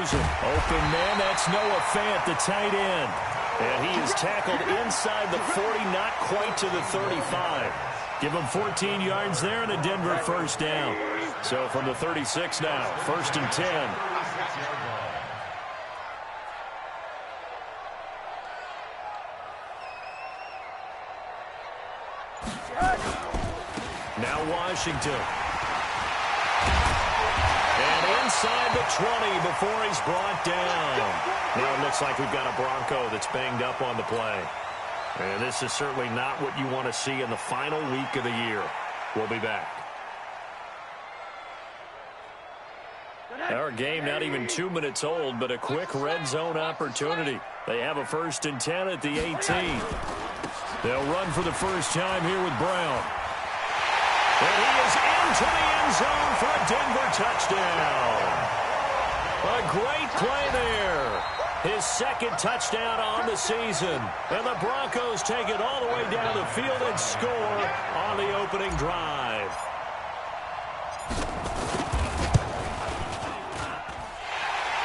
throws it. Open man, that's Noah Fant, the tight end. And he is tackled inside the 40, not quite to the 35. Give him 14 yards there and a Denver first down. So from the 36 now, 1st and 10. Now Washington. And inside the 20 before he's brought down. Now it looks like we've got a Bronco that's banged up on the play. And this is certainly not what you want to see in the final week of the year. We'll be back. Our game not even 2 minutes old, but a quick red zone opportunity. They have a 1st and 10 at the 18. They'll run for the first time here with Brown. And he is into the end zone for a Denver touchdown. A great play there. His 2nd touchdown on the season. And the Broncos take it all the way down the field and score on the opening drive.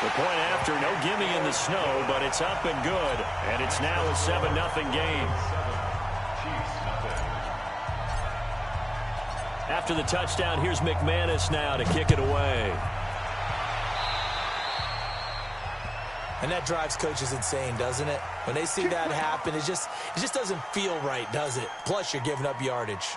The point after, no gimme in the snow, but it's up and good. And it's now a 7-0 game. After the touchdown, here's McManus now to kick it away. And that drives coaches insane, doesn't it? When they see that happen, it just doesn't feel right, does it? Plus, you're giving up yardage.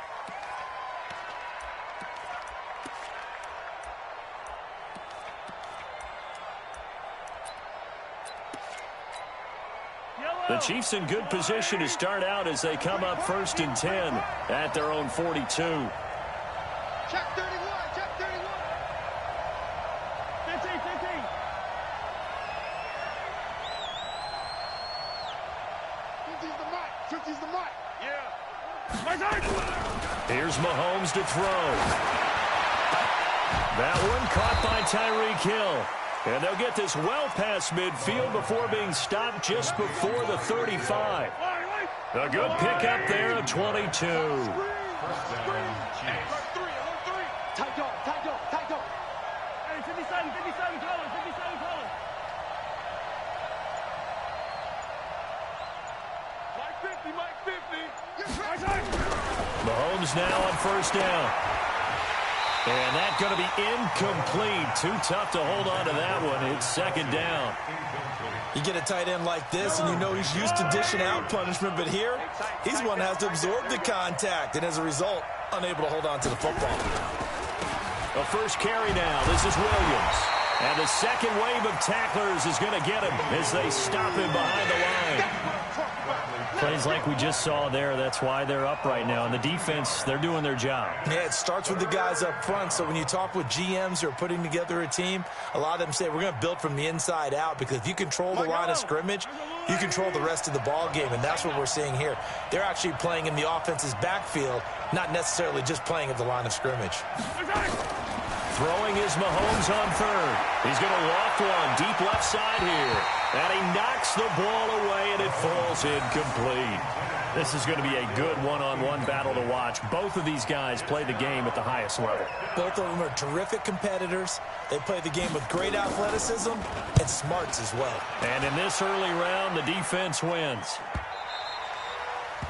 The Chiefs in good position to start out as they come up 1st and 10 at their own 42. Check 31, check 31. 15, 15. Fifty's the mic. Yeah. Here's Mahomes to throw. That one caught by Tyreek Hill. And they'll get this well past midfield before being stopped just before the 35. A good pickup there of 22. Tight dog, tight dog, tight dog. Hey, 57, 57, colors, 57 colors. Mike 50, Mike 50. Mahomes now on 1st down. And that's going to be incomplete. Too tough to hold on to that one. It's 2nd down. You get a tight end like this, and you know he's used to dishing out punishment, but here, he's one that has to absorb the contact, and as a result, unable to hold on to the football. The first carry now. This is Williams. And the second wave of tacklers is going to get him as they stop him behind the line. Plays like we just saw there. That's why they're up right now. And the defense, they're doing their job. Yeah, it starts with the guys up front. So when you talk with GMs who are putting together a team, a lot of them say we're going to build from the inside out, because if you control the line of scrimmage, you control the rest of the ball game. And that's what we're seeing here. They're actually playing in the offense's backfield, not necessarily just playing at the line of scrimmage. Throwing is Mahomes on 3rd. He's going to loft one deep left side here. And he knocks the ball away, and it falls incomplete. This is going to be a good one-on-one battle to watch. Both of these guys play the game at the highest level. Both of them are terrific competitors. They play the game with great athleticism and smarts as well. And in this early round, the defense wins.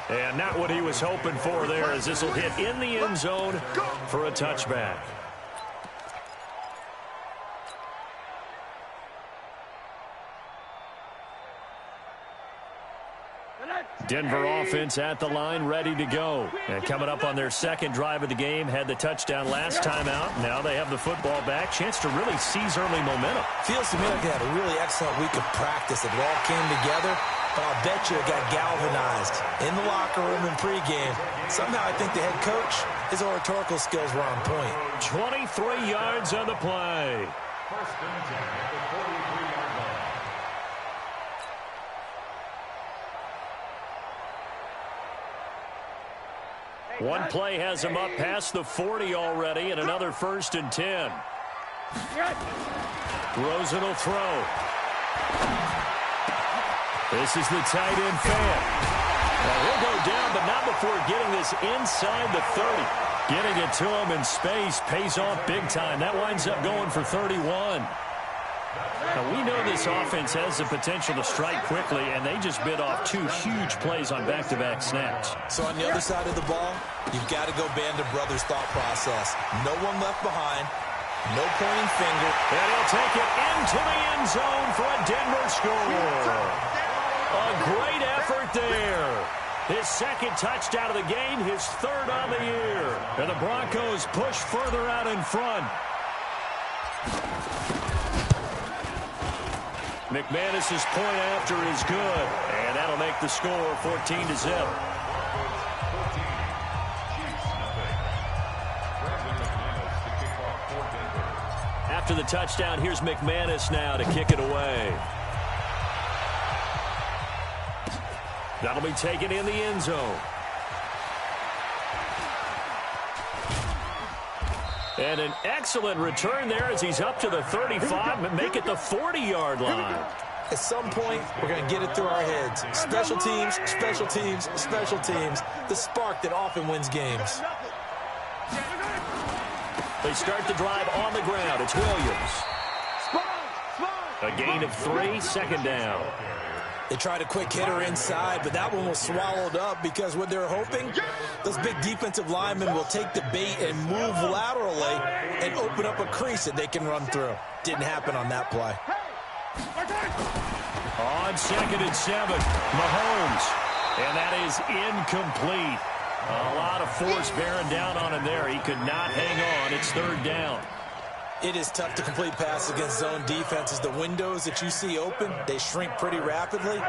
And not what he was hoping for there, as this will hit in the end zone for a touchback. Denver offense at the line, ready to go. And coming up on their 2nd drive of the game, had the touchdown last time out. Now they have the football back. Chance to really seize early momentum. Feels to me like they had a really excellent week of practice. It all came together, but I'll bet you it got galvanized in the locker room and pregame. Somehow I think the head coach, his oratorical skills were on point. 23 yards on the play. One play has him up past the 40 already, and another 1st and 10. Rosen will throw. This is the tight end Fant. Now he'll go down, but not before getting this inside the 30. Getting it to him in space pays off big time. That winds up going for 31. Now, we know this offense has the potential to strike quickly, and they just bit off 2 huge plays on back-to-back snaps. So on the other side of the ball, you've got to go band of brothers thought process. No one left behind. No pointing finger. And he'll take it into the end zone for a Denver score. A great effort there. His second touchdown of the game, his third on the year. And the Broncos push further out in front. McManus's point after is good, and that'll make the score 14-0. After the touchdown, here's McManus now to kick it away. That'll be taken in the end zone. And an excellent return there as he's up to the 35 and make it the 40-yard line. At some point, we're going to get it through our heads. Special teams, special teams, special teams. The spark that often wins games. They start the drive on the ground. It's Williams. A gain of 3, second down. They tried a quick hitter inside, but that one was swallowed up because what they're hoping, those big defensive linemen will take the bait and move laterally and open up a crease that they can run through. Didn't happen on that play. On 2nd and 7, Mahomes. And that is incomplete. A lot of force bearing down on him there. He could not hang on. It's 3rd down. It is tough to complete passes against zone defenses. The windows that you see open, they shrink pretty rapidly.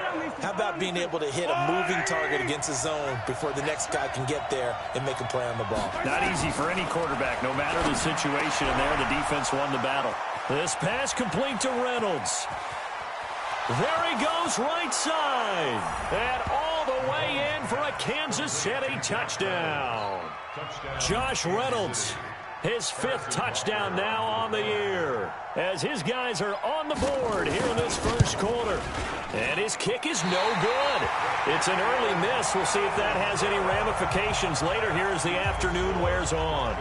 How about being able to hit a moving target against a zone before the next guy can get there and make a play on the ball? Not easy for any quarterback, no matter the situation. And there, the defense won the battle. This pass complete to Reynolds. There he goes, right side. And all the way in for a Kansas City touchdown. Josh Reynolds. His 5th touchdown now on the year as his guys are on the board here in this first quarter. And his kick is no good. It's an early miss. We'll see if that has any ramifications later here as the afternoon wears on.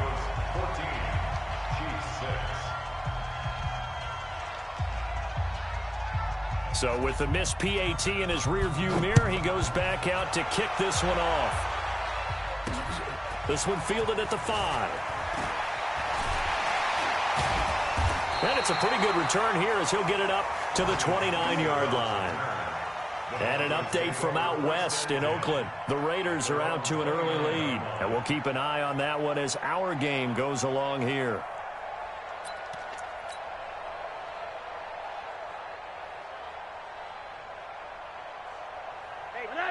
So with the missed PAT in his rearview mirror, he goes back out to kick this one off. This one fielded at the 5. And it's a pretty good return here as he'll get it up to the 29-yard line. And an update from out west in Oakland. The Raiders are out to an early lead. And we'll keep an eye on that one as our game goes along here.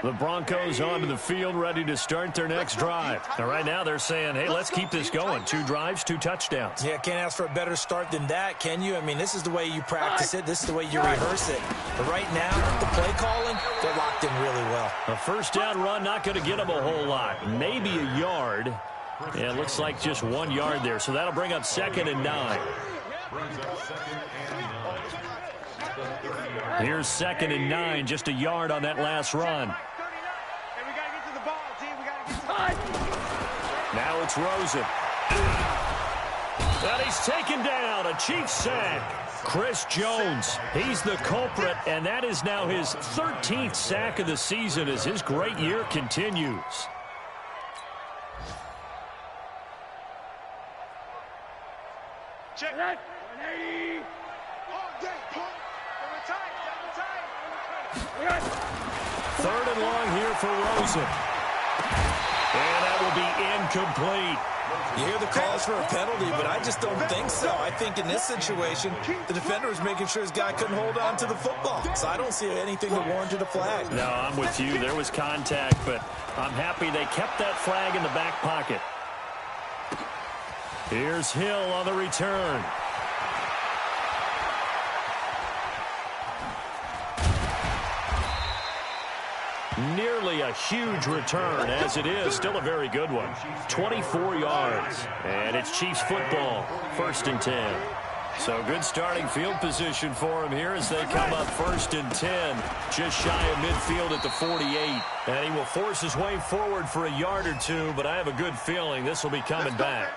The Broncos onto the field, ready to start their next drive. Now, right now, they're saying, hey, let's keep this going. 2 drives, 2 touchdowns. Yeah, can't ask for a better start than that, can you? I mean, this is the way you practice it. This is the way you rehearse it. But right now, the play calling, they're locked in really well. A first down run, not going to get them a whole lot. Maybe a yard. Yeah, it looks like just 1 yard there. So that'll bring up 2nd and 9. Here's 2nd and 9, just a yard on that last run. Now it's Rosen. And he's taken down, a Chiefs sack. Chris Jones, he's the culprit, and that is now his 13th sack of the season as his great year continues. Check that. 180. 3rd and long here for Rosen. And that will be incomplete. You hear the calls for a penalty, but I just don't think so. I think in this situation, the defender was making sure his guy couldn't hold on to the football. So I don't see anything that warranted a flag. No, I'm with you. There was contact, but I'm happy they kept that flag in the back pocket. Here's Hill on the return. Nearly a huge return, as it is. Still a very good one. 24 yards. And it's Chiefs football. 1st and 10. So good starting field position for him here as they come up 1st and 10. Just shy of midfield at the 48. And he will force his way forward for a yard or 2, but I have a good feeling this will be coming back.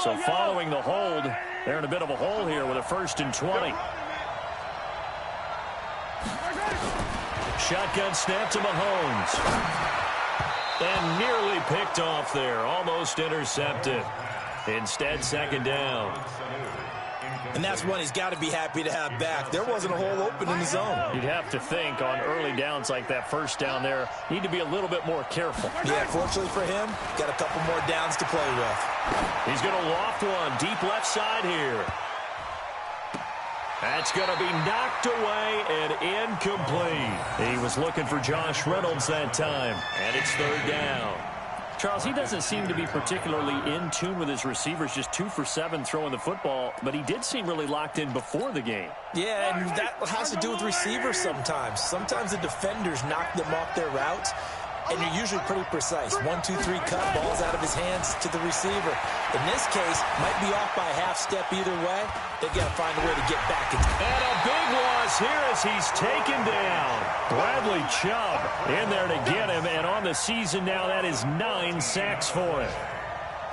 So following the hold, they're in a bit of a hole here with a 1st and 20. Shotgun snap to Mahomes. And nearly picked off there. Almost intercepted. Instead, 2nd down. And that's one he's got to be happy to have back. There wasn't a hole open in the zone. You'd have to think on early downs like that 1st down there, need to be a little bit more careful. Yeah, fortunately for him, got a couple more downs to play with. He's going to loft one deep left side here. That's going to be knocked away and incomplete. He was looking for Josh Reynolds that time, and it's 3rd down. Charles, he doesn't seem to be particularly in tune with his receivers, just 2 for 7 throwing the football, but he did seem really locked in before the game. Yeah, and that has to do with receivers sometimes. Sometimes the defenders knock them off their routes, and you're usually pretty precise. 1, 2, 3 cut, balls out of his hands to the receiver. In this case, might be off by a half step either way. They've got to find a way to get back. And a big loss here as he's taken down. Bradley Chubb in there to get him, and on the season now, that is 9 sacks for him.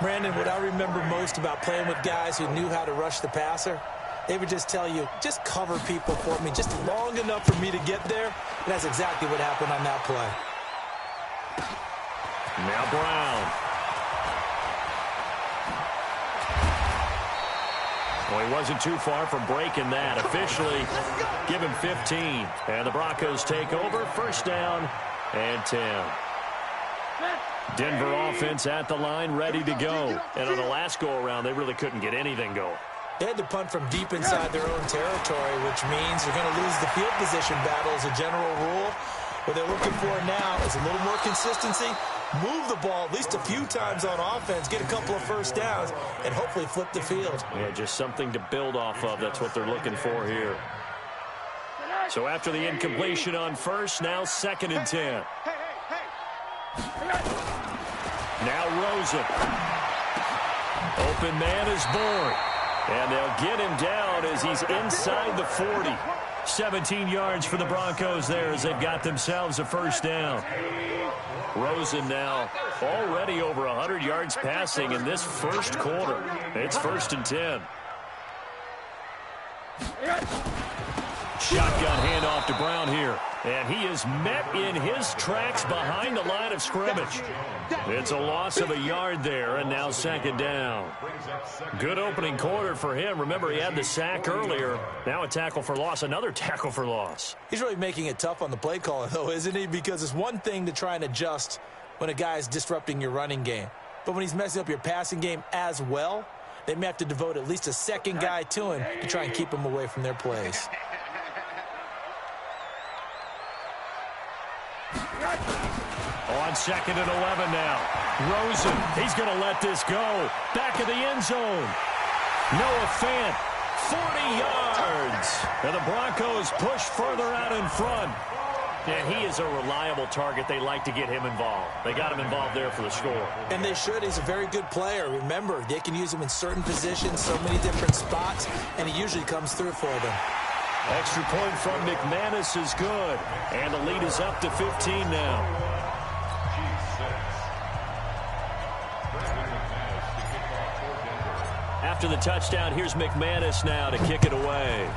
Brandon, what I remember most about playing with guys who knew how to rush the passer, they would just tell you, just cover people for me, just long enough for me to get there. And that's exactly what happened on that play. Now Brown. Well, he wasn't too far from breaking that. Officially, give him 15. And the Broncos take over. 1st down and 10. Denver offense at the line, ready to go. And on the last go-around, they really couldn't get anything going. They had to punt from deep inside their own territory, which means they're going to lose the field position battle as a general rule. What they're looking for now is a little more consistency, move the ball at least a few times on offense, get a couple of 1st downs, and hopefully flip the field. Yeah, just something to build off of. That's what they're looking for here. So after the incompletion on 1st, now 2nd and 10. Now Rosen. Open man is born. And they'll get him down as he's inside the 40. 17 yards for the Broncos there as they've got themselves a 1st down. Rosen now already over 100 yards passing in this 1st quarter. It's 1st and 10. Shotgun handoff to Brown here. And he is met in his tracks behind the line of scrimmage. It's a loss of a yard there, and now 2nd down. Good opening quarter for him. Remember, he had the sack earlier. Now a tackle for loss, another tackle for loss. He's really making it tough on the play caller, though, isn't he? Because it's one thing to try and adjust when a guy is disrupting your running game. But when he's messing up your passing game as well, they may have to devote at least a 2nd guy to him to try and keep him away from their plays. On 2nd and 11 now. Rosen, he's going to let this go. Back of the end zone. Noah Fant, 40 yards. And the Broncos push further out in front. And he is a reliable target. They like to get him involved. They got him involved there for the score. And they should. He's a very good player. Remember, they can use him in certain positions, so many different spots, and he usually comes through for them. Extra point from McManus is good. And the lead is up to 15 now. After the touchdown, here's McManus now to kick it away.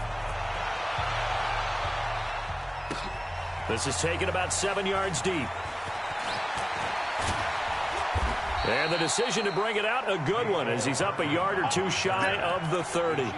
This is taken about 7 yards deep. And the decision to bring it out, a good one, as he's up a yard or two shy of the 30.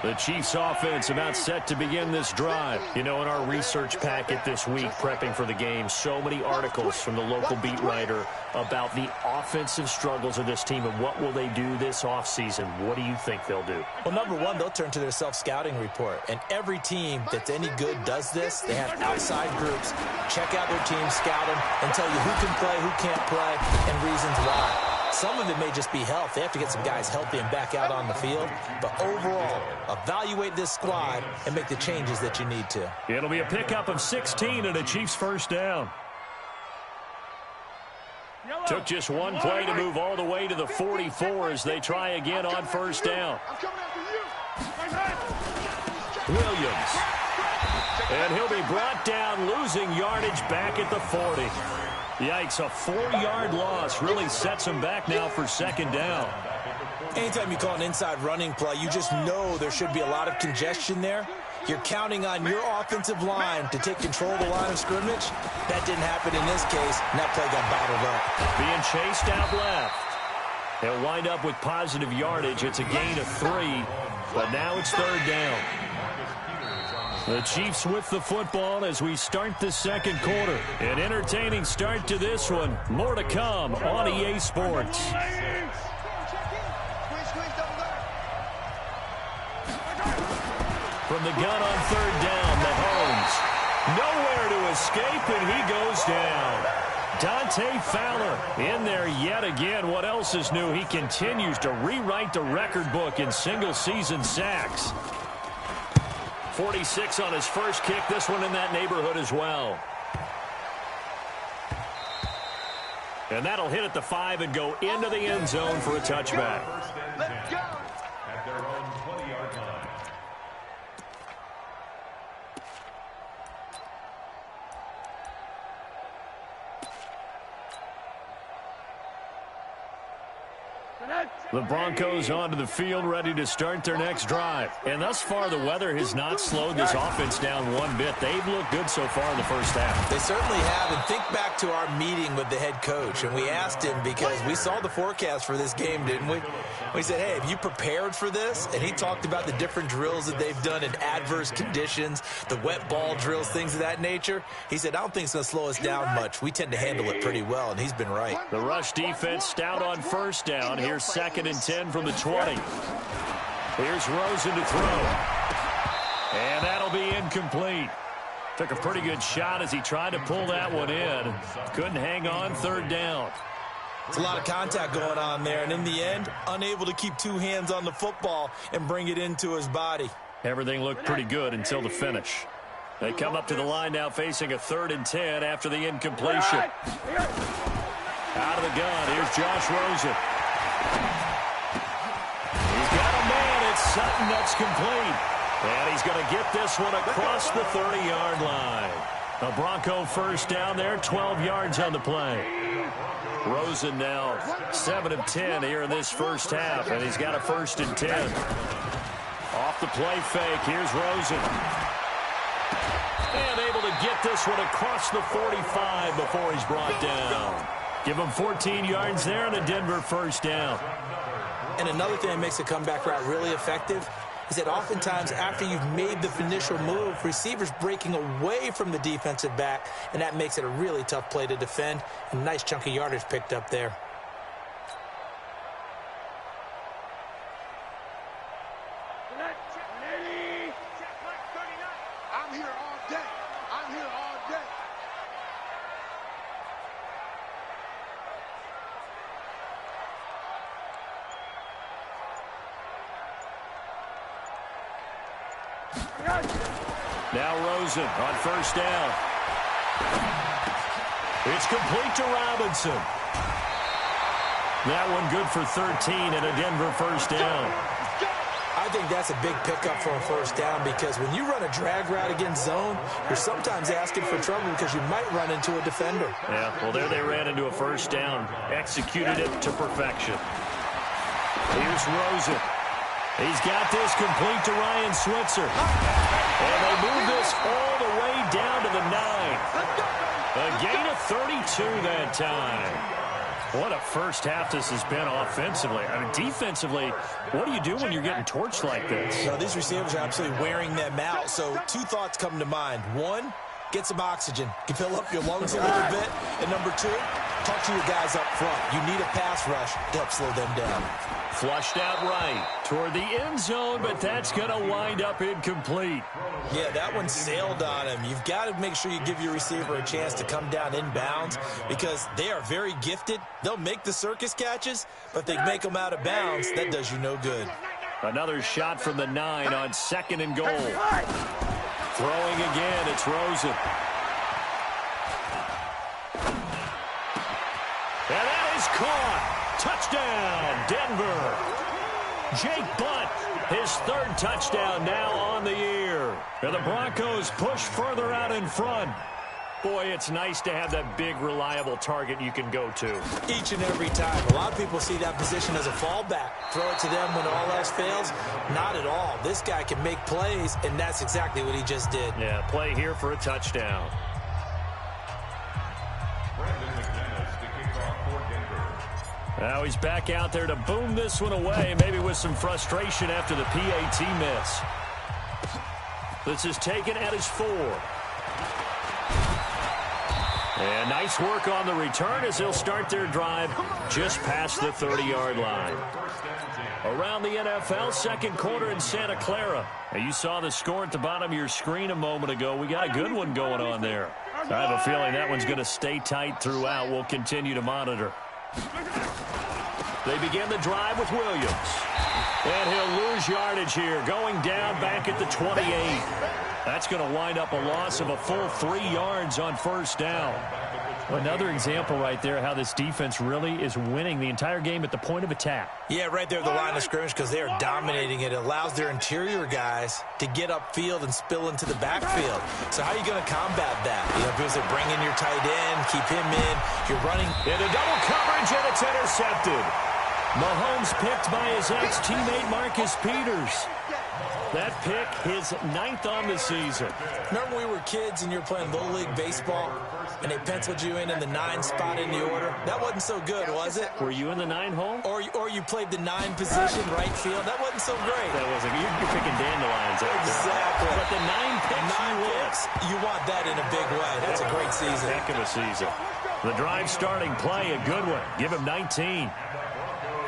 The Chiefs offense about set to begin this drive. You know, in our research packet this week, prepping for the game, so many articles from the local beat writer about the offensive struggles of this team and what will they do this offseason. What do you think they'll do? Well, number one, they'll turn to their self-scouting report. And every team that's any good does this. They have outside groups, check out their team, scout them, and tell you who can play, who can't play, and reasons why. Some of it may just be health. They have to get some guys healthy and back out on the field. But overall, evaluate this squad and make the changes that you need to. It'll be a pickup of 16 and a Chiefs 1st down. Took just one play to move all the way to the 44 as they try again on 1st down. Williams. And he'll be brought down, losing yardage back at the 40. Yikes, a 4-yard loss really sets them back now for second down. Anytime you call an inside running play, you just know there should be a lot of congestion there. You're counting on your offensive line to take control of the line of scrimmage. That didn't happen in this case, and that play got bottled up. Being chased out left. They'll wind up with positive yardage. It's a gain of 3, but now it's third down. The Chiefs with the football as we start the second quarter. An entertaining start to this one. More to come on EA Sports. From the gun on third down, Mahomes. Nowhere to escape, and he goes down. Dante Fowler in there yet again. What else is new? He continues to rewrite the record book in single-season sacks. 46 on his first kick. This one in that neighborhood as well. And that'll hit at the 5 and go into the end zone for a touchback. Let's go. At their own 20-yard line. The Broncos onto the field, ready to start their next drive. And thus far, the weather has not slowed this offense down one bit. They've looked good so far in the first half. They certainly have. And think back to our meeting with the head coach. And we asked him, because we saw the forecast for this game, didn't we? We said, hey, have you prepared for this? And he talked about the different drills that they've done in adverse conditions, the wet ball drills, things of that nature. He said, I don't think it's going to slow us down much. We tend to handle it pretty well, and he's been right. The rush defense stout on first down. Here's second and 10 from the 20. Here's Rosen to throw. And that'll be incomplete. Took a pretty good shot as he tried to pull that one in. Couldn't hang on third down. It's a lot of contact going on there, and in the end, unable to keep two hands on the football and bring it into his body. Everything looked pretty good until the finish. They come up to the line now facing a 3rd and 10 after the incompletion. Out of the gun, here's Josh Rosen. He's got a man, it's Sutton, that's complete. And he's going to get this one across the 30-yard line. A Bronco first down there, 12 yards on the play. Rosen now 7 of 10 here in this first half, and he's got a 1st and 10. Off the play fake, here's Rosen. And able to get this one across the 45 before he's brought down. Give him 14 yards there and a Denver first down. And another thing that makes a comeback route really effective is that oftentimes after you've made the initial move, receivers breaking away from the defensive back, and that makes it a really tough play to defend. A nice chunk of yardage picked up there. I'm here all day. I'm here all day. Now Rosen on first down. It's complete to Robinson. That one good for 13 and a Denver first down. I think that's a big pickup for a first down, because when you run a drag route against zone, you're sometimes asking for trouble because you might run into a defender. Yeah, well, there they ran into a first down. Executed it to perfection. Here's Rosen. He's got this complete to Ryan Switzer. And they move this all the way down to the 9. A gain of 32 that time. What a first half this has been offensively. I mean, defensively, what do you do when you're getting torched like this? No, these receivers are absolutely wearing them out. So 2 thoughts come to mind. 1, get some oxygen. You can fill up your lungs a little bit. And number 2, talk to your guys up front. You need a pass rush to help slow them down. Flushed out right toward the end zone, but that's going to wind up incomplete. Yeah, that one sailed on him. You've got to make sure you give your receiver a chance to come down inbounds, because they are very gifted. They'll make the circus catches, but if they make them out of bounds, that does you no good. Another shot from the 9 on 2nd and goal. Throwing again, it's Rosen. And that is caught. Touchdown, Denver. Jake Butt, his 3rd touchdown now on the year. And the Broncos push further out in front. Boy, it's nice to have that big, reliable target you can go to. Each and every time. A lot of people see that position as a fallback. Throw it to them when all else fails. Not at all. This guy can make plays, and that's exactly what he just did. Yeah, play here for a touchdown. Now he's back out there to boom this one away, maybe with some frustration after the PAT miss. This is taken at his 4. And nice work on the return as he'll start their drive just past the 30-yard line. Around the NFL, second quarter in Santa Clara. Now, you saw the score at the bottom of your screen a moment ago. We got a good one going on there. I have a feeling that one's going to stay tight throughout. We'll continue to monitor. They begin the drive with Williams. And he'll lose yardage here, going down back at the 28. That's going to wind up a loss of a full 3 yards on first down. Another example right there how this defense really is winning the entire game at the point of attack. Yeah, right there at the line of scrimmage because they are dominating it. It allows their interior guys to get upfield and spill into the backfield. So how are you going to combat that? You know, because they bring in your tight end, keep him in. You're running into double coverage, and it's intercepted. Mahomes picked by his ex-teammate Marcus Peters. That pick, his 9th on the season. Remember we were kids and you were playing Little League Baseball and they penciled you in the 9 spot in the order? That wasn't so good, was it? Were you in the 9 hole? Or you played the 9 position right field? That wasn't so great. That wasn't. You're picking dandelions out there. Exactly. But the 9 picks, you want that in a big way. That's a great season. Heck of a season. The drive starting play, a good one. Give him 19.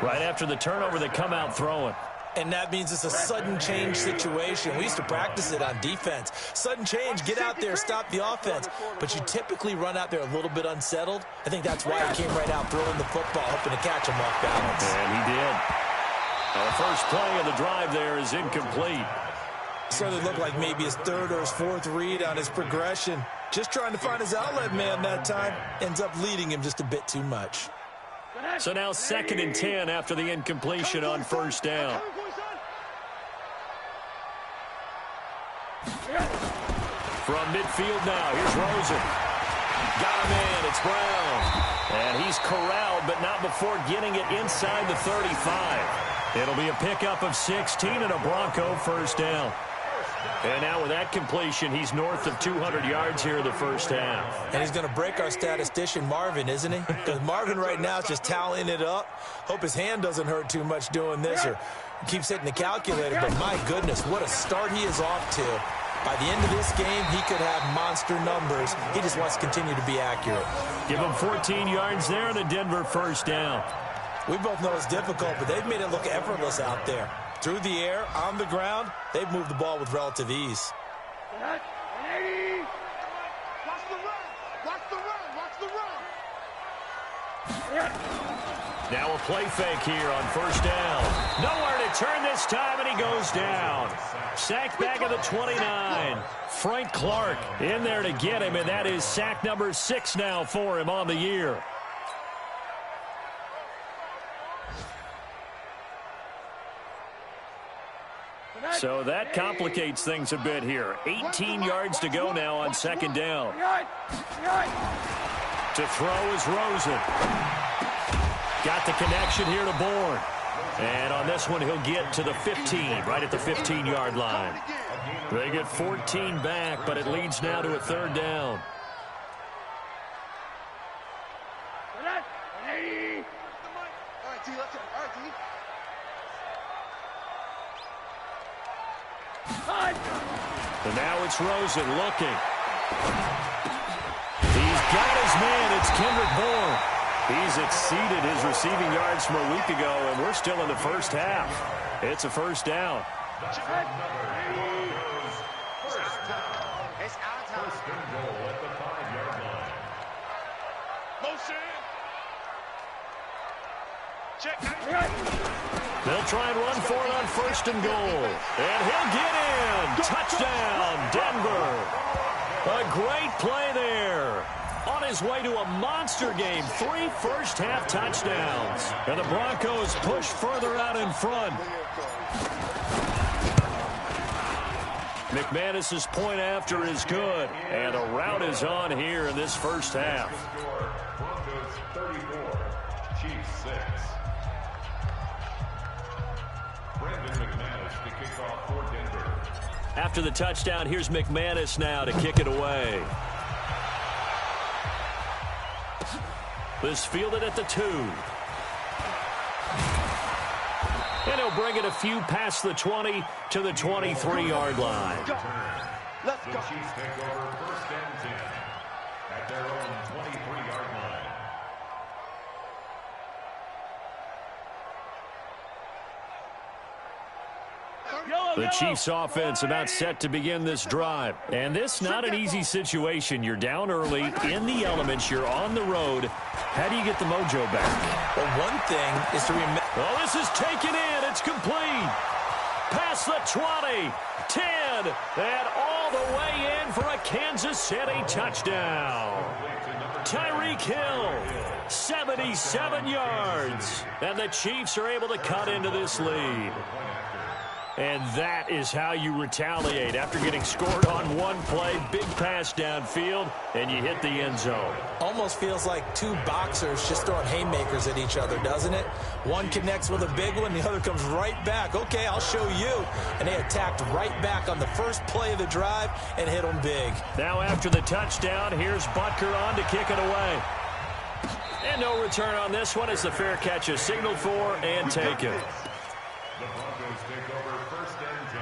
Right after the turnover, they come out throwing. And that means it's a sudden change situation. We used to practice it on defense. Sudden change, get out there, stop the offense. But you typically run out there a little bit unsettled. I think that's why he came right out throwing the football, hoping to catch him off balance. And he did. The first play of the drive there is incomplete. Certainly looked like maybe his 3rd or his 4th read on his progression. Just trying to find his outlet man that time. Ends up leading him just a bit too much. So now 2nd and 10 after the incompletion on first down. From midfield now, here's Rosen. Got him in, it's Brown. And he's corralled, but not before getting it inside the 35. It'll be a pickup of 16 and a Bronco first down. And now with that completion, he's north of 200 yards here in the first half. And he's going to break our statistician Marvin, isn't he? Because Marvin right now is just tallying it up. Hope his hand doesn't hurt too much doing this or keeps hitting the calculator. But my goodness, what a start he is off to. By the end of this game, he could have monster numbers. He just wants to continue to be accurate. Give him 14 yards there and a Denver first down. We both know it's difficult, but they've made it look effortless out there. Through the air, on the ground, they've moved the ball with relative ease. Watch the run! Watch the run! Watch the run! Now a play fake here on first down. Nowhere to turn this time, and he goes down. Sacked back at the 29. Frank Clark in there to get him, and that is sack number 6 now for him on the year. So that complicates things a bit here. 18 yards to go now on second down. To throw is Rosen. Got the connection here to Bourne. And on this one, he'll get to the 15, right at the 15-yard line. They get 14 back, but it leads now to a 3rd down. And now it's Rosen looking. He's got his man. It's Kendrick Bourne. He's exceeded his receiving yards from a week ago, and we're still in the first half. It's a first down. First and goal at the 5-yard line. Motion. Check. They'll try and run for it on first and goal. And he'll get in. Touchdown, Denver. A great play there. On his way to a monster game. 3 first-half touchdowns. And the Broncos push further out in front. McManus's point after is good, and a rout is on here in this first half. Broncos 34, Chiefs 6. Brandon McManus to kick off for Denver. After the touchdown, here's McManus now to kick it away. This fielded at the 2. And he'll bring it a few past the 20 to the 23-yard line. Let's The go. Chiefs take over 1st and 10 at their own 23-yard line. The Chiefs offense are not set to begin this drive. And this not an easy situation. You're down early, in the elements, you're on the road. How do you get the mojo back? Well, one thing is to remember. Oh, this is taken in. It's complete. Past the 20, 10, and all the way in for a Kansas City touchdown. Tyreek Hill, 77 yards. And the Chiefs are able to cut into this lead. And that is how you retaliate after getting scored on one play, big pass downfield, and you hit the end zone. Almost feels like two boxers just throwing haymakers at each other, doesn't it? One connects with a big one, the other comes right back. Okay, I'll show you. And they attacked right back on the first play of the drive and hit them big. Now after the touchdown, here's Butker on to kick it away. And no return on this one as the fair catch is signaled for and taken. The Broncos take over 1st and 10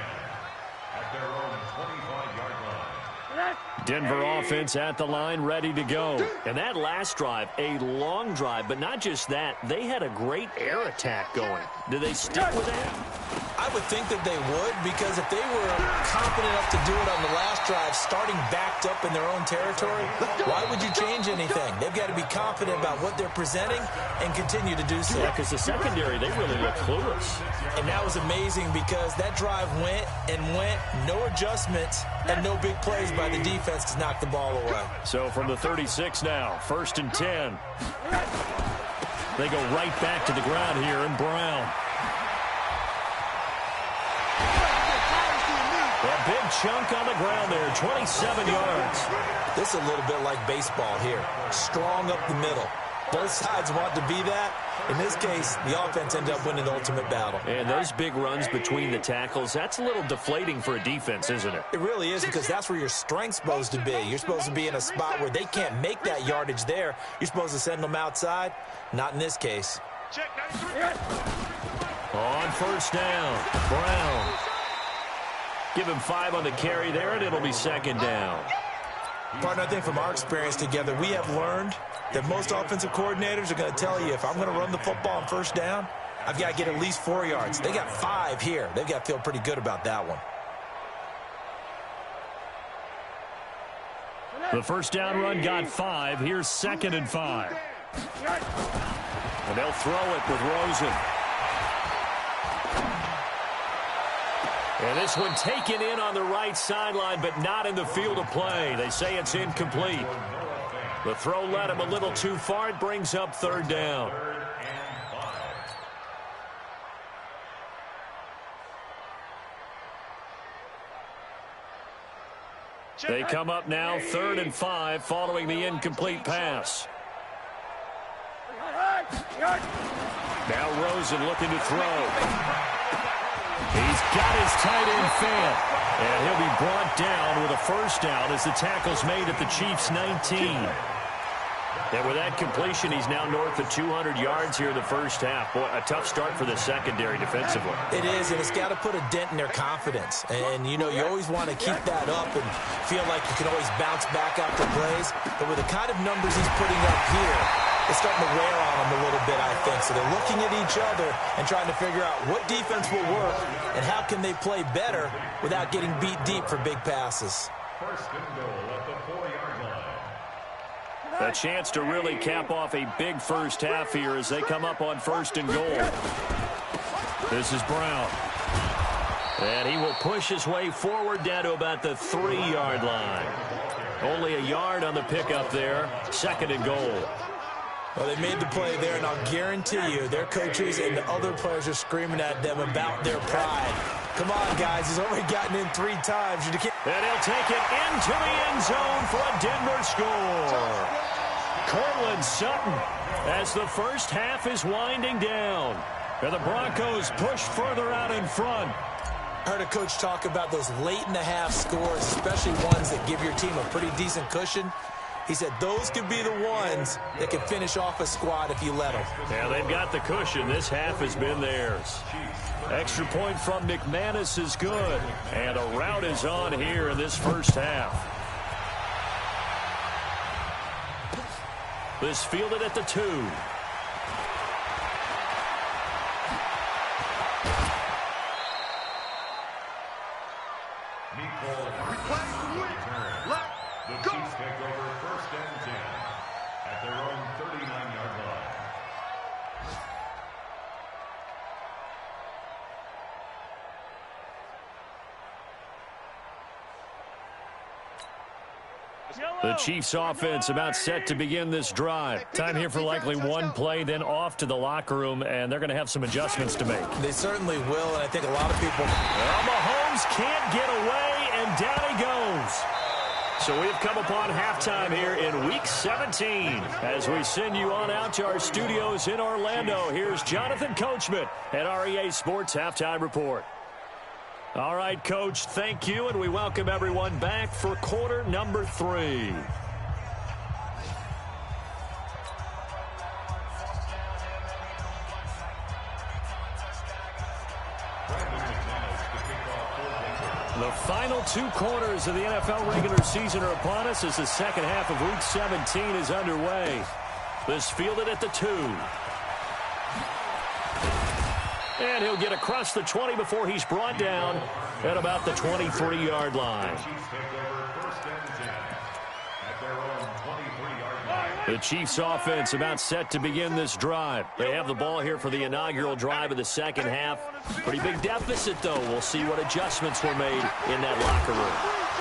at their own 25-yard line. Denver offense at the line, ready to go. And that last drive, a long drive, but not just that. They had a great air attack going. Do they stick with that? I would think that they would, because if they were confident enough to do it on the last drive, starting backed up in their own territory, why would you change anything? They've got to be confident about what they're presenting and continue to do so. Yeah, because the secondary, they really look clueless. And that was amazing because that drive went and went, no adjustments, and no big plays by the defense to knock the ball away. So from the 36 now, 1st and 10. They go right back to the ground here in Brown. A big chunk on the ground there, 27 yards. This is a little bit like baseball here. Strong up the middle. Both sides want to be that. In this case, the offense ended up winning the ultimate battle. And those big runs between the tackles, that's a little deflating for a defense, isn't it? It really is, because that's where your strength's supposed to be. You're supposed to be in a spot where they can't make that yardage there. You're supposed to send them outside. Not in this case. On 1st down, Brown. Give him 5 on the carry there, and it'll be 2nd down. Partner, I think from our experience together, we have learned that most offensive coordinators are going to tell you, if I'm going to run the football on 1st down, I've got to get at least 4 yards. They got 5 here. They've got to feel pretty good about that one. The 1st down run got 5. Here's 2nd and 5. And they'll throw it with Rosen. And this one taken in on the right sideline, but not in the field of play. They say it's incomplete. The throw led him a little too far. It brings up 3rd down. They come up now 3rd and 5 following the incomplete pass. Now Rosen looking to throw. He's got his tight end fan. And he'll be brought down with a 1st down as the tackle's made at the Chiefs' 19. And with that completion, he's now north of 200 yards here in the 1st half. Boy, a tough start for the secondary defensively. It is, and it's got to put a dent in their confidence. And, you know, you always want to keep that up and feel like you can always bounce back after plays. But with the kind of numbers he's putting up here, it's starting to wear on them a little bit, I think. So they're looking at each other and trying to figure out what defense will work and how can they play better without getting beat deep for big passes. 1st and goal at the 4-yard line. A chance to really cap off a big 1st half here as they come up on 1st and goal. This is Brown. And he will push his way forward down to about the 3-yard line. Only a yard on the pickup there. 2nd and goal. Well, they made the play there, and I'll guarantee you their coaches and the other players are screaming at them about their pride. Come on, guys. He's already gotten in 3 times. And he'll take it into the end zone for a Denver score. Cortland Sutton, as the first half is winding down. And the Broncos push further out in front. I heard a coach talk about those late-in-the-half scores, especially ones that give your team a pretty decent cushion. He said those could be the ones that can finish off a squad if you let them. Yeah, they've got the cushion. This half has been theirs. Extra point from McManus is good. And a rout is on here in this first half. This fielded at the 2. The Chiefs take over 1st and 10 at their own 39-yard line. The Chiefs offense about set to begin this drive. Time here for likely one play, then off to the locker room, and they're going to have some adjustments to make. They certainly will, and I think a lot of people... Well, Mahomes can't get away, and down he goes. So we've come upon halftime here in Week 17. As we send you on out to our studios in Orlando, here's Jonathan Coachman at REA Sports Halftime Report. All right, Coach, thank you, and we welcome everyone back for quarter number 3. The final 2 quarters of the NFL regular season are upon us as the second half of Week 17 is underway. This fielded at the 2. And he'll get across the 20 before he's brought down at about the 23-yard line. The Chiefs offense about set to begin this drive. They have the ball here for the inaugural drive of the second half. Pretty big deficit, though. We'll see what adjustments were made in that locker room.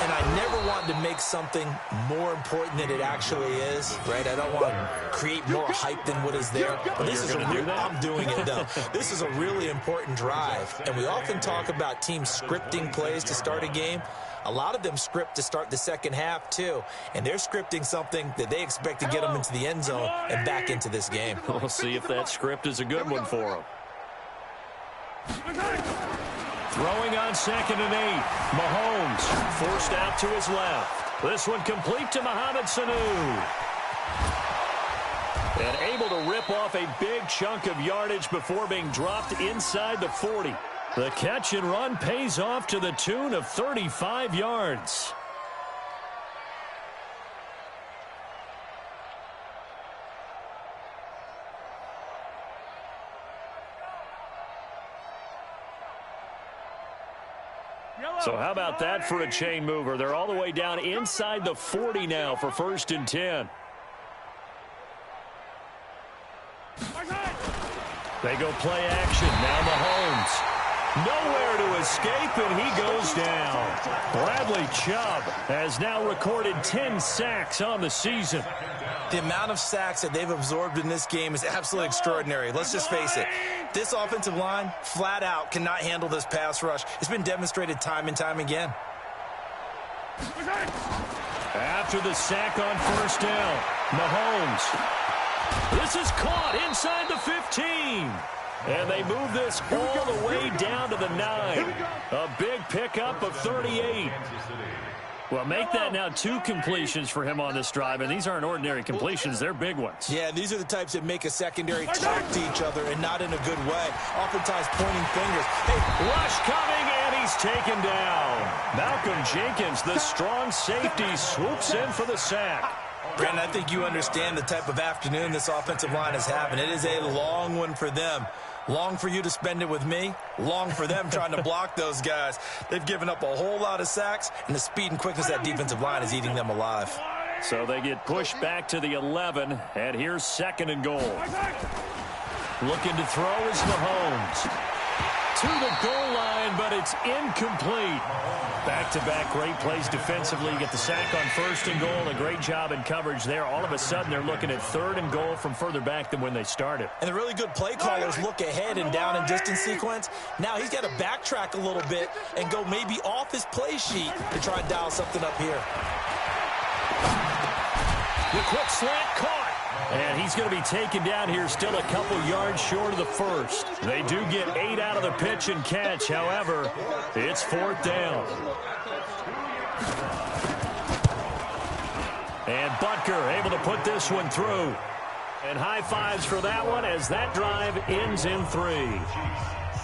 And I never wanted to make something more important than it actually is, right? I don't want to create more hype than what is there. But this is I'm doing it, though. This is a really important drive. And we often talk about teams scripting plays to start a game. A lot of them script to start the second half, too. And they're scripting something that they expect to get them into the end zone and back into this game. We'll see if that script is a good one for them. Throwing on 2nd and 8. Mahomes forced out to his left. This one complete to Mohamed Sanu. And able to rip off a big chunk of yardage before being dropped inside the 40. The catch and run pays off to the tune of 35 yards. So how about that for a chain mover? They're all the way down inside the 40 now for 1st and 10. They go play action. Now Mahomes. Nowhere to escape, and he goes down. Bradley Chubb has now recorded 10 sacks on the season. The amount of sacks that they've absorbed in this game is absolutely extraordinary. Let's just face it. This offensive line, flat out, cannot handle this pass rush. It's been demonstrated time and time again. After the sack on 1st down, Mahomes. This is caught inside the 15. And they move this all the way down to the 9. A big pickup of 38. Well, make that now 2 completions for him on this drive, and these aren't ordinary completions. They're big ones. Yeah, these are the types that make a secondary talk to each other and not in a good way. Oftentimes pointing fingers. Hey, rush coming, and he's taken down. Malcolm Jenkins, the strong safety, swoops in for the sack. Brandon, I think you understand the type of afternoon this offensive line is having. It is a long one for them. Long for you to spend it with me. Long for them trying to block those guys. They've given up a whole lot of sacks, and the speed and quickness of that defensive line is eating them alive. So they get pushed back to the 11, and here's 2nd and goal. Looking to throw is Mahomes. to the goal line, but it's incomplete. Back-to-back great plays defensively. You get the sack on 1st and goal. A great job in coverage there. All of a sudden, they're looking at 3rd and goal from further back than when they started. And the really good play callers look ahead and down and distance sequence. Now he's got to backtrack a little bit and go maybe off his play sheet to try and dial something up here. The quick slant caught. And he's going to be taken down here, still a couple yards short of the first. They do get 8 out of the pitch and catch. However, it's 4th down. And Butker able to put this one through. And high fives for that one as that drive ends in 3.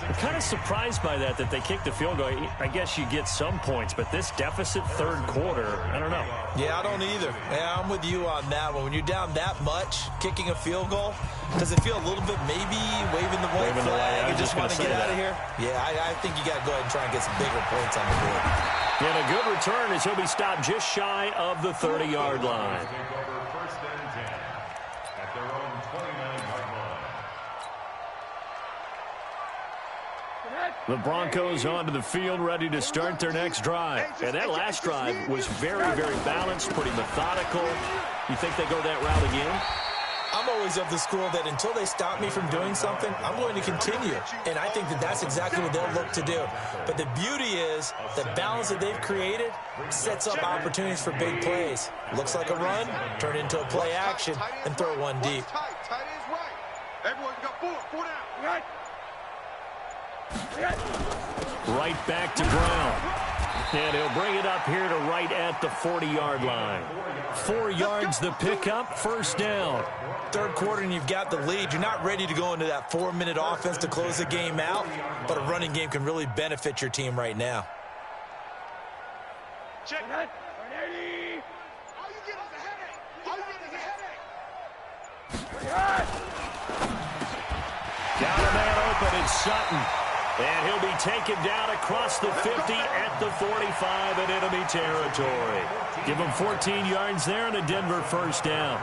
I'm kind of surprised by that they kicked the field goal. I guess you get some points, but this deficit 3rd quarter, I don't know. Yeah, I don't either. Yeah, I'm with you on that one. When you're down that much, kicking a field goal, does it feel a little bit maybe waving the white flag and just want to get out of here? Yeah, I think you got to go ahead and try and get some bigger points on the board. And a good return as he'll be stopped just shy of the 30-yard line. First and 10 at their own 29-yard line. The Broncos onto the field, ready to start their next drive. And that last drive was very, very balanced, pretty methodical. You think they go that route again? I'm always of the school that until they stop me from doing something, I'm going to continue. And I think that that's exactly what they'll look to do. But the beauty is the balance that they've created sets up opportunities for big plays. Looks like a run, turn into a play action, and throw one deep. Everyone got 4 down. Right back to Brown. And he'll bring it up here to right at the 40-yard line. 4 yards the pickup, 1st down. 3rd quarter and you've got the lead. You're not ready to go into that 4-minute offense to close the game out, but a running game can really benefit your team right now. Check. All you get is a headache. Got a man open, it's Sutton. And he'll be taken down across the 50 at the 45 in enemy territory. Give him 14 yards there and a Denver 1st down.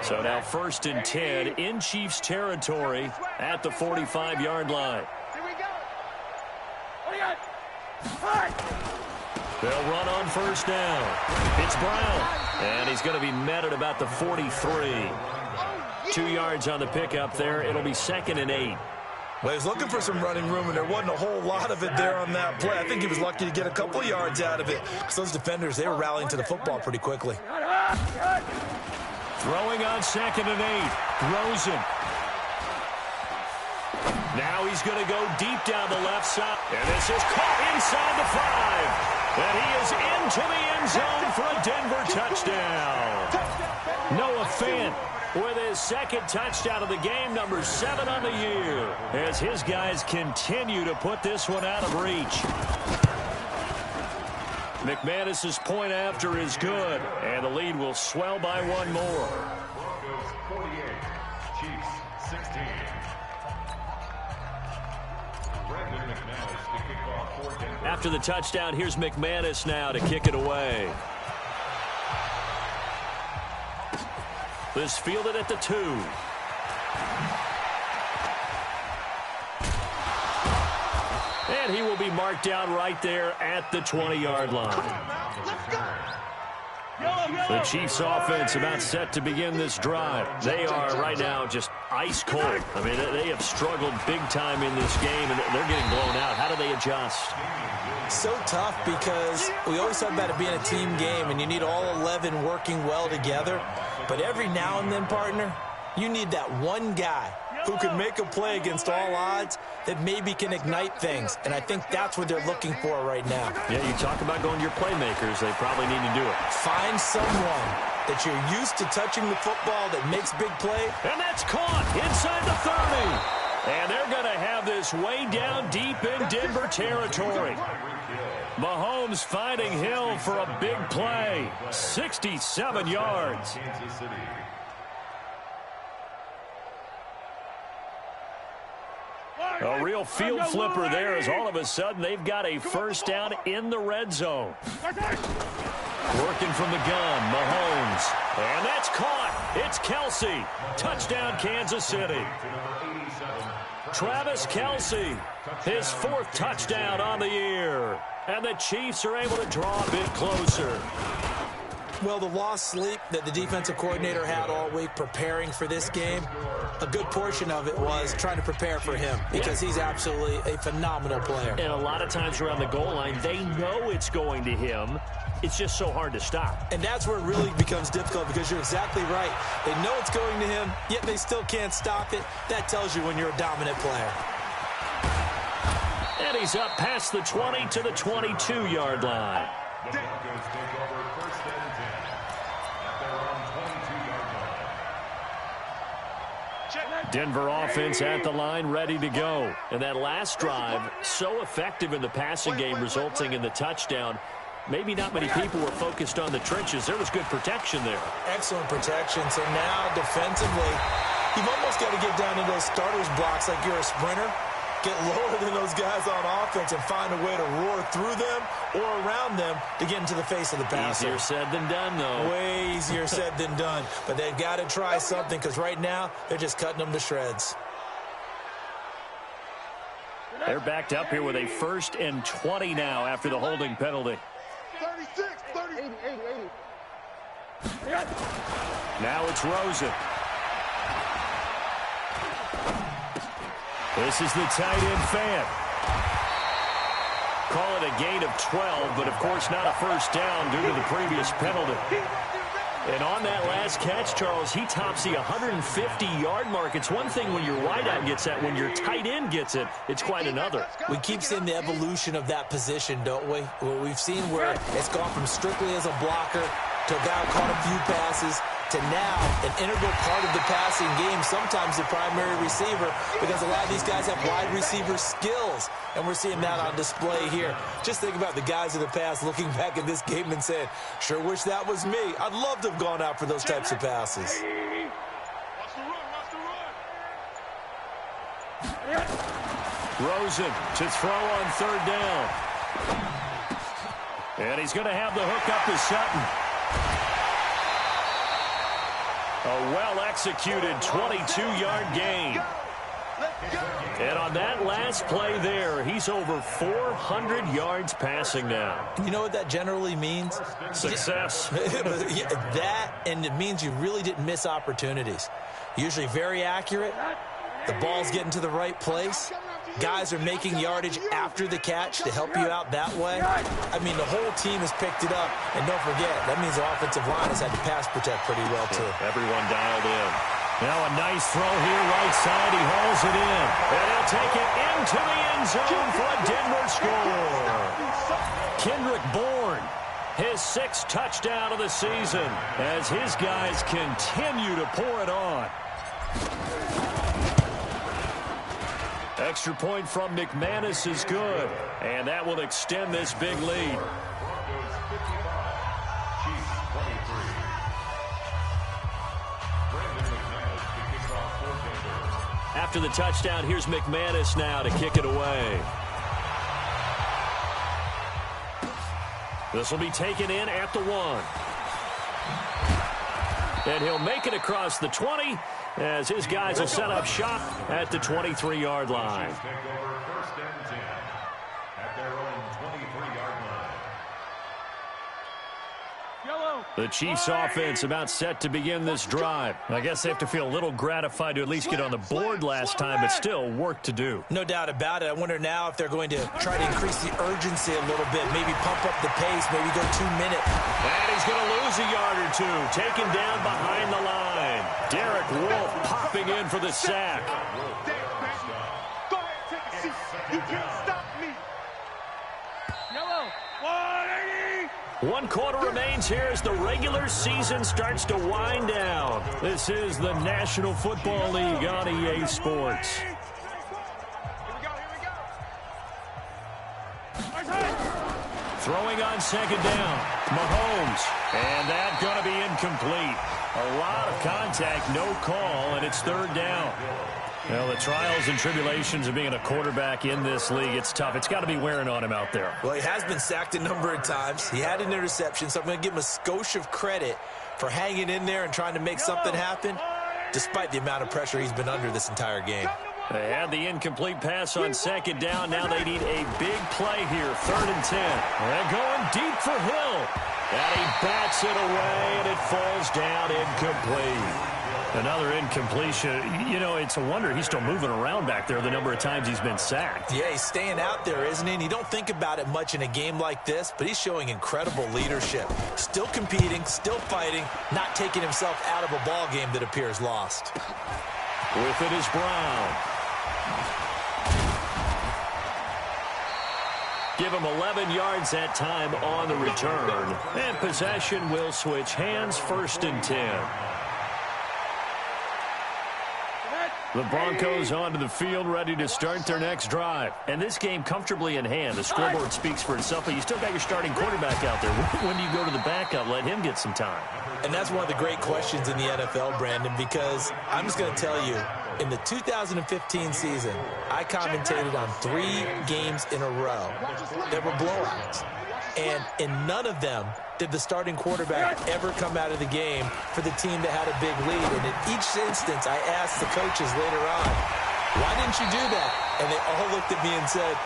So now 1st and 10 in Chiefs territory at the 45-yard line. Here we go. They'll run on 1st down. It's Brown. And he's going to be met at about the 43. 2 yards on the pickup there. It'll be 2nd and 8. Well, he's looking for some running room, and there wasn't a whole lot of it there on that play. I think he was lucky to get a couple yards out of it. Because those defenders, they were rallying to the football pretty quickly. Throwing on 2nd and 8. Rosen. Now he's going to go deep down the left side. And this is caught inside the 5. And he is into the end zone for a Denver touchdown. Noah Fant with his 2nd touchdown of the game, number 7 on the year, as his guys continue to put this one out of reach. McManus's point after is good, and the lead will swell by 1 more. Broncos 48, Chiefs 16. Brandon McManus to kick off for Denver. After the touchdown, here's McManus now to kick it away. This fielded at the 2. And he will be marked down right there at the 20-yard line. The Chiefs offense about set to begin this drive. They are right now just ice cold. I mean, they have struggled big time in this game, and they're getting blown out. How do they adjust? So tough because we always talk about it being a team game, and you need all 11 working well together. But every now and then, partner, you need that one guy who can make a play against all odds that maybe can ignite things. And I think that's what they're looking for right now. Yeah, you talk about going to your playmakers. They probably need to do it. Find someone that you're used to touching the football that makes big play. And that's caught inside the 30. And they're going to have this way down deep in Denver territory. Mahomes finding Hill for a big play. 67 yards. A real field flipper there as all of a sudden they've got a 1st down in the red zone. Working from the gun, Mahomes. And that's caught. It's Kelsey. Touchdown, Kansas City. Travis Kelsey, his 4th touchdown on the year. And the Chiefs are able to draw a bit closer. Well, the lost sleep that the defensive coordinator had all week preparing for this game, a good portion of it was trying to prepare for him because he's absolutely a phenomenal player. And a lot of times around the goal line, they know it's going to him. It's just so hard to stop. And that's where it really becomes difficult because you're exactly right. They know it's going to him, yet they still can't stop it. That tells you when you're a dominant player. And he's up past the 20 to the 22-yard line. The Broncos take over 1st and 10 at their own 22-yard line. Denver offense at the line, ready to go. And that last drive, so effective in the passing game, resulting in the touchdown. Maybe not many people were focused on the trenches. There was good protection there. Excellent protection. So now defensively, you've almost got to get down to those starters blocks like you're a sprinter. Get lower than those guys on offense and find a way to roar through them or around them to get into the face of the passer. Easier said than done, though. Way easier said than done. But they've got to try something because right now they're just cutting them to shreds. They're backed up here with a 1st and 20 now after the holding penalty. 36, 30, 80, 80. Now it's Rosen. This is the tight end fan. Call it a gain of 12, but of course not a 1st down due to the previous penalty. And on that last catch, Charles, he tops the 150-yard mark. It's one thing when your wideout gets that. When your tight end gets it, it's quite another. We keep seeing the evolution of that position, don't we? We've seen where it's gone from strictly as a blocker to a guy who caught a few passes to now an integral part of the passing game, sometimes the primary receiver, because a lot of these guys have wide receiver skills, and we're seeing that on display here. Just think about the guys of the past looking back at this game and saying, sure wish that was me. I'd love to have gone out for those types of passes. Rosen to throw on 3rd down. And he's going to have the hook up to Sutton. A well-executed 22-yard gain. And on that last play there, he's over 400 yards passing now. You know what that generally means? Success. That, and it means you really didn't miss opportunities. Usually very accurate. The ball's getting to the right place. Guys are making yardage after the catch to help you out that way. I mean, the whole team has picked it up. And don't forget, that means the offensive line has had to pass protect pretty well, too. Everyone dialed in. Now a nice throw here, right side. He hauls it in. And he'll take it into the end zone for a Denver score. Kendrick Bourne, his 6th touchdown of the season as his guys continue to pour it on. Extra point from McManus is good, and that will extend this big lead. Broncos 55, Chiefs 23. Brandon McManus to kick off for Denver. After the touchdown, here's McManus now to kick it away. This will be taken in at the 1. And he'll make it across the 20 as his guys will set up shop at the 23-yard line. Chiefs take over 1st and 10 at their own 23-yard line. The Chiefs offense about set to begin this drive. I guess they have to feel a little gratified to at least get on the board last time, but still work to do. No doubt about it. I wonder now if they're going to try to increase the urgency a little bit, maybe pump up the pace, maybe go 2 minute. And he's going to lose a yard or two, taken down behind the line. Derek Wolfe popping in for the sack. Go ahead, take a seat. You can't stop me. Yellow. 180. 1 quarter remains here as the regular season starts to wind down. This is the National Football League on EA Sports. Here we go. Throwing on 2nd down, Mahomes. And that's going to be incomplete. A lot of contact, no call, and it's 3rd down. Well, the trials and tribulations of being a quarterback in this league, it's tough. It's got to be wearing on him out there. Well, he has been sacked a number of times. He had an interception, so I'm going to give him a skosh of credit for hanging in there and trying to make something happen, despite the amount of pressure he's been under this entire game. They had the incomplete pass on second down. Now they need a big play here, 3rd and 10. They're going deep for Hill. And he bats it away, and it falls down incomplete. Another incompletion. You know, it's a wonder he's still moving around back there the number of times he's been sacked. Yeah, he's staying out there, isn't he? And you don't think about it much in a game like this, but he's showing incredible leadership. Still competing, still fighting, not taking himself out of a ball game that appears lost. With it is Brown. Give him 11 yards that time on the return. And possession will switch hands, 1st and 10. The Broncos onto the field, ready to start their next drive. And this game comfortably in hand. The scoreboard speaks for itself, but you still got your starting quarterback out there. When do you go to the backup? Let him get some time. And that's one of the great questions in the NFL, Brandon, because I'm just going to tell you, in the 2015 season, I commentated on 3 games in a row that were blowouts. And in none of them did the starting quarterback ever come out of the game for the team that had a big lead. And in each instance, I asked the coaches later on, why didn't you do that? And they all looked at me and said,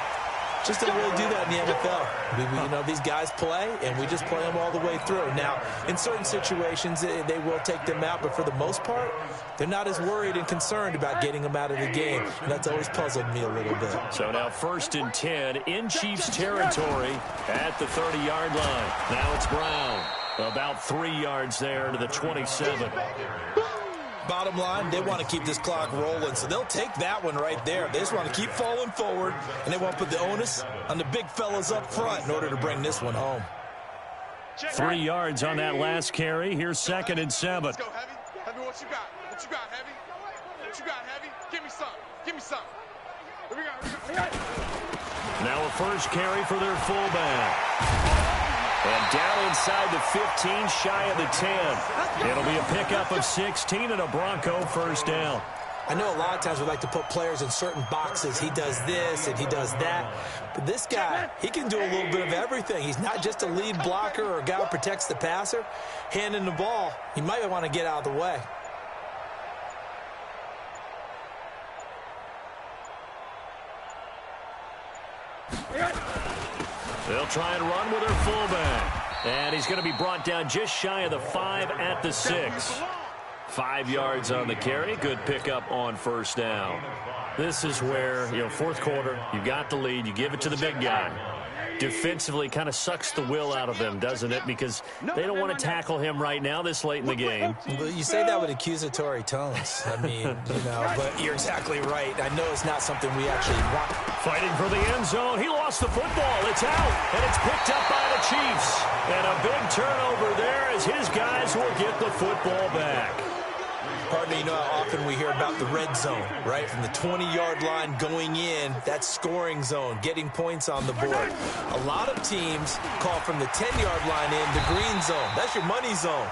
just don't really do that in the NFL. You know, these guys play, and we just play them all the way through. Now, in certain situations, they will take them out, but for the most part, they're not as worried and concerned about getting them out of the game. And that's always puzzled me a little bit. So now 1st and 10 in Chiefs territory at the 30-yard line. Now it's Brown. About 3 yards there to the 27. Bottom line, they want to keep this clock rolling, so they'll take that one right there. They just want to keep falling forward, and they want to put the onus on the big fellas up front in order to bring this one home. 3 yards on that last carry. Here's 2nd and 7. Let's go, Heavy. Heavy, what you got? What you got, Heavy? What you got, Heavy? Give me some. Give me some. Here we go. Now a first carry for their fullback. And down inside the 15, shy of the 10. It'll be a pickup of 16 and a Bronco first down. I know a lot of times we like to put players in certain boxes. He does this and he does that. But this guy, he can do a little bit of everything. He's not just a lead blocker or a guy who protects the passer. Handing the ball, he might want to get out of the way. They'll try and run with their fullback. And he's going to be brought down just shy of the 5 at the 6. 5 yards on the carry. Good pickup on first down. This is where, you know, 4th quarter, you got the lead, you give it to the big guy. Defensively kind of sucks the will out of them, doesn't it? Because they don't want to tackle him right now this late in the game. Well, you say that with accusatory tones. I mean, you know, but you're exactly right. I know it's not something we actually want. Fighting for the end zone. He lost the football. It's out, and it's picked up by the Chiefs. And a big turnover there as his guys will get the football back. Partner, you know how often we hear about the red zone, right? From the 20-yard line going in, that scoring zone, getting points on the board. A lot of teams call from the 10-yard line in the green zone. That's your money zone.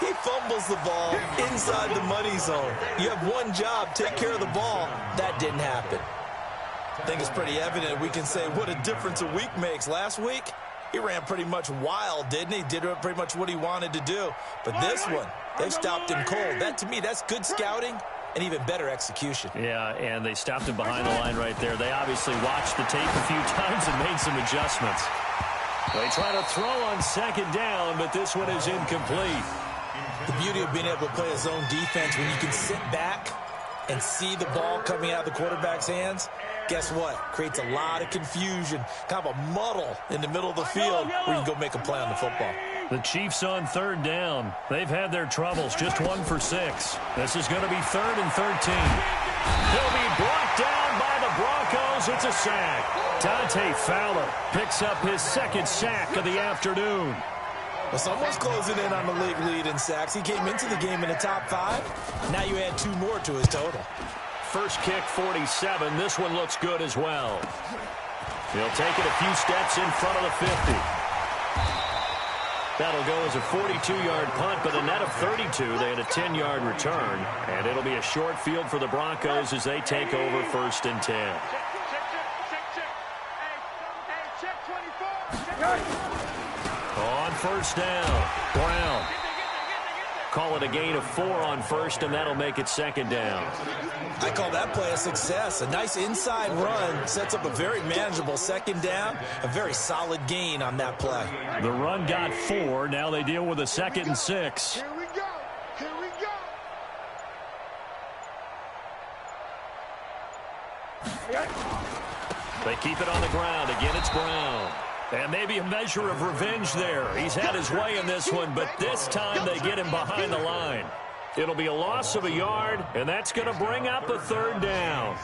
He fumbles the ball inside the money zone. You have one job, take care of the ball. That didn't happen. I think it's pretty evident. We can say what a difference a week makes. Last week, he ran pretty much wild, didn't he? Did pretty much what he wanted to do. But this one, they've stopped him cold. That, to me, that's good scouting and even better execution. Yeah, and they stopped him behind the line right there. They obviously watched the tape a few times and made some adjustments. They try to throw on second down, but this one is incomplete. The beauty of being able to play a zone defense when you can sit back and see the ball coming out of the quarterback's hands, guess what? Creates a lot of confusion, kind of a muddle in the middle of the field where you can go make a play on the football. The Chiefs on third down. They've had their troubles, just 1 for 6. This is going to be 3rd and 13. He'll be brought down by the Broncos. It's a sack. Dante Fowler picks up his 2nd sack of the afternoon. Well, someone's closing in on the league lead in sacks. He came into the game in the top 5. Now you add 2 more to his total. First kick, 47. This one looks good as well. He'll take it a few steps in front of the 50. That'll go as a 42-yard punt, but a net of 32. They had a 10-yard return, and it'll be a short field for the Broncos as they take over 1st and 10. On first down, Brown. call it a gain of 4 on first, and that'll make it second down. I call that play a success. A nice inside run sets up a very manageable second down, a very solid gain on that play. The run got 4. Now they deal with a 2nd and 6. Here we go. Here we go. They keep it on the ground. Again, it's Brown. And maybe a measure of revenge there. He's had his way in this one, but this time they get him behind the line. It'll be a loss of a yard, and that's going to bring up a 3rd down.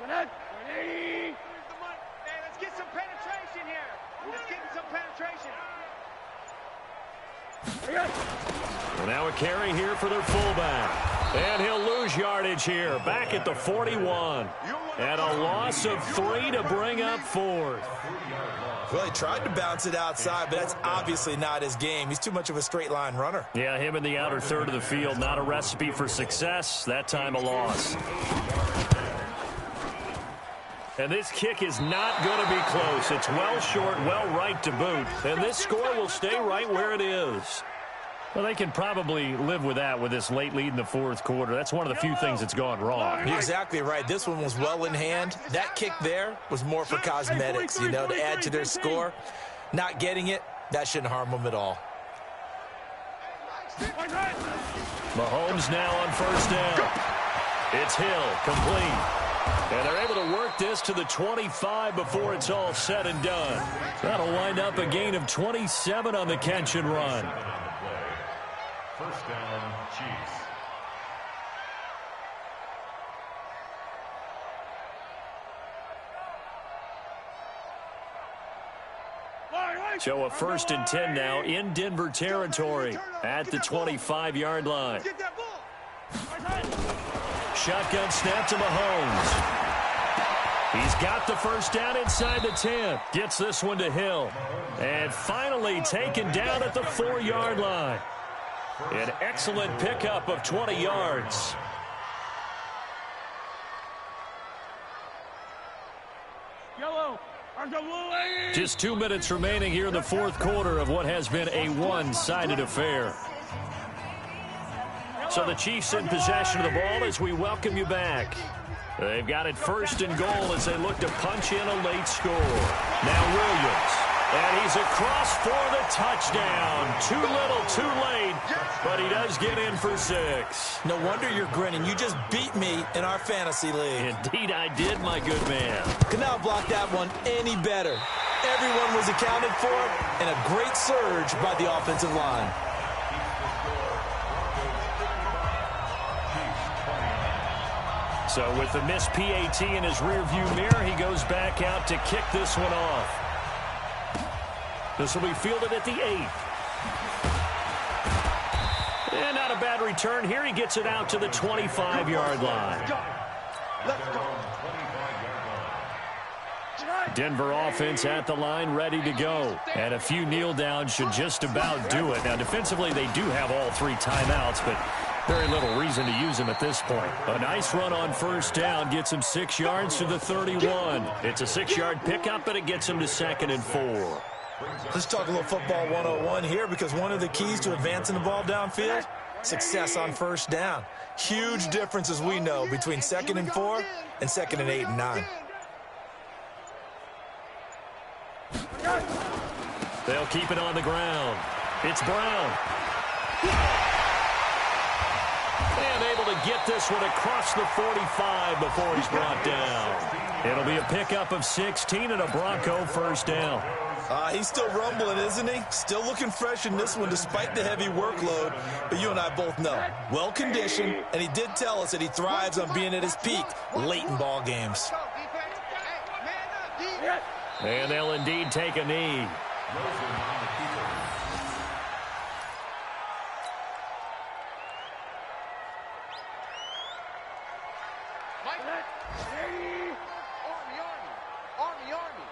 Let's get some penetration here. Let's get some penetration. Well, now a carry here for their fullback. And he'll lose yardage here. Back at the 41. And a loss of 3 to bring up 4th. Well, he tried to bounce it outside, but that's obviously not his game. He's too much of a straight line runner. Yeah, him in the outer third of the field. Not a recipe for success. That time a loss. And this kick is not going to be close. It's well short, well right to boot. And this score will stay right where it is. Well, they can probably live with that with this late lead in the 4th quarter. That's one of the few things that's gone wrong. You're exactly right. This one was well in hand. That kick there was more for cosmetics, you know, to add to their score. Not getting it, that shouldn't harm them at all. Mahomes now on 1st down. It's Hill, complete. And they're able to work this to the 25 before it's all said and done. That'll wind up a gain of 27 on the catch and run. 1st down, Chiefs. So a 1st and 10 now in Denver territory at the 25-yard line. Shotgun snap to Mahomes. He's got the 1st down inside the 10. Gets this one to Hill. And finally taken down at the 4-yard line. An excellent pickup of 20 yards. Just 2 minutes remaining here in the 4th quarter of what has been a one-sided affair. So the Chiefs in possession of the ball as we welcome you back. They've got it 1st and goal as they look to punch in a late score. Now Williams. And he's across for the touchdown. Too little, too late, but he does get in for 6. No wonder you're grinning. You just beat me in our fantasy league. Indeed I did, my good man. Could not block that one any better. Everyone was accounted for, and a great surge by the offensive line. So with the missed PAT in his rearview mirror, he goes back out to kick this one off. This will be fielded at the 8th. And not a bad return here. He gets it out to the 25-yard line. Denver offense at the line, ready to go. And a few kneel downs should just about do it. Now, defensively, they do have all 3 timeouts, but very little reason to use them at this point. A nice run on 1st down gets him 6 yards to the 31. It's a 6-yard pickup, but it gets him to 2nd and 4. Let's talk a little football 101 here, because one of the keys to advancing the ball downfield, success on 1st down. Huge difference, as we know, between 2nd and 4 and 2nd and 8 and 9. They'll keep it on the ground. It's Brown. And able to get this one across the 45 before he's brought down. It'll be a pickup of 16 and a Bronco 1st down. He's still rumbling, isn't he? Still looking fresh in this one despite the heavy workload. But you and I both know, well-conditioned, and he did tell us that he thrives on being at his peak late in ball games. And they'll indeed take a knee. Army.